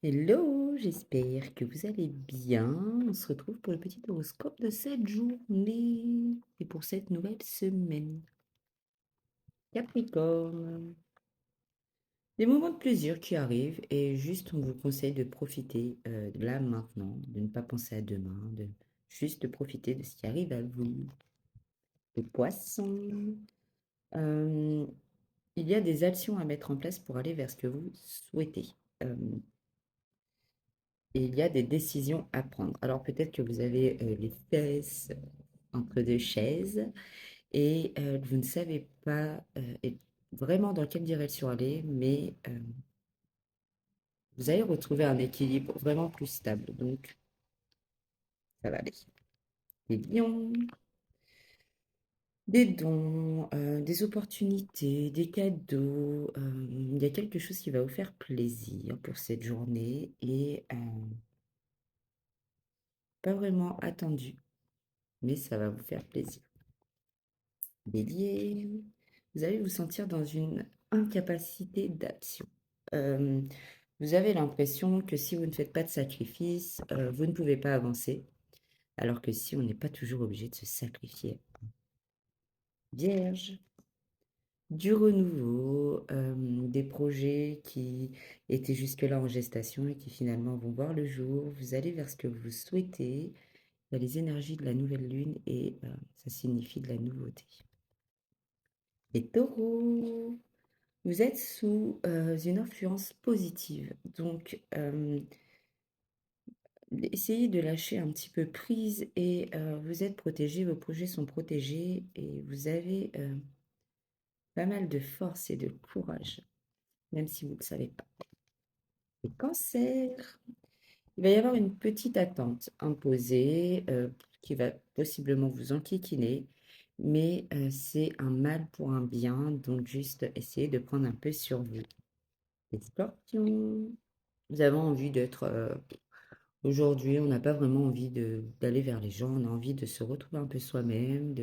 Hello, j'espère que vous allez bien. On se retrouve pour le petit horoscope de cette journée et pour cette nouvelle semaine. Capricorne, des moments de plaisir qui arrivent et juste on vous conseille de profiter de là maintenant, de ne pas penser à demain, de juste de profiter de ce qui arrive à vous. Les poissons, euh, il y a des actions à mettre en place pour aller vers ce que vous souhaitez. Euh, Et il y a des décisions à prendre. Alors peut-être que vous avez les fesses entre deux chaises et vous ne savez pas vraiment dans quelle direction aller, mais vous allez retrouver un équilibre vraiment plus stable. Donc ça va aller. Les lions, des dons, des opportunités, des cadeaux. Il y a quelque chose qui va vous faire plaisir pour cette journée et pas vraiment attendu, mais ça va vous faire plaisir. Bélier, vous allez vous sentir dans une incapacité d'action. Euh, Vous avez l'impression que si vous ne faites pas de sacrifice, vous ne pouvez pas avancer, alors que si on n'est pas toujours obligé de se sacrifier. Vierge, du renouveau, des projets qui étaient jusque-là en gestation et qui finalement vont voir le jour. Vous allez vers ce que vous souhaitez. Il y a les énergies de la nouvelle lune et ça signifie de la nouveauté. Les taureaux, vous êtes sous une influence positive. Donc, essayez de lâcher un petit peu prise et vous êtes protégé, vos projets sont protégés et vous avez pas mal de force et de courage, même si vous ne le savez pas. Les cancers, il va y avoir une petite attente imposée qui va possiblement vous enquiquiner, mais c'est un mal pour un bien, donc juste essayez de prendre un peu sur vous. Les scorpions, vous avez envie d'être aujourd'hui, on n'a pas vraiment envie d'aller vers les gens, on a envie de se retrouver un peu soi-même,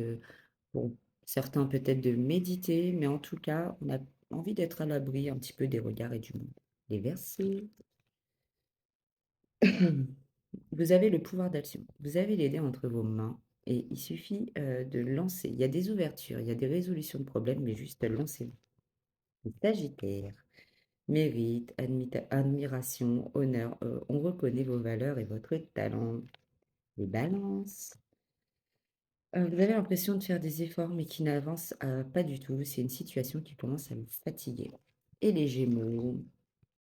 pour certains peut-être de méditer, mais en tout cas, on a envie d'être à l'abri un petit peu des regards et du monde. Les Verseaux, vous avez le pouvoir d'action, vous avez les dés entre vos mains et il suffit de lancer. Il y a des ouvertures, il y a des résolutions de problèmes, mais juste lancez-vous. Les Sagittaires, mérite, admiration, honneur, on reconnaît vos valeurs et votre talent. Les balances. Vous avez l'impression de faire des efforts, mais qui n'avancent pas du tout. C'est une situation qui commence à vous fatiguer. Et les gémeaux.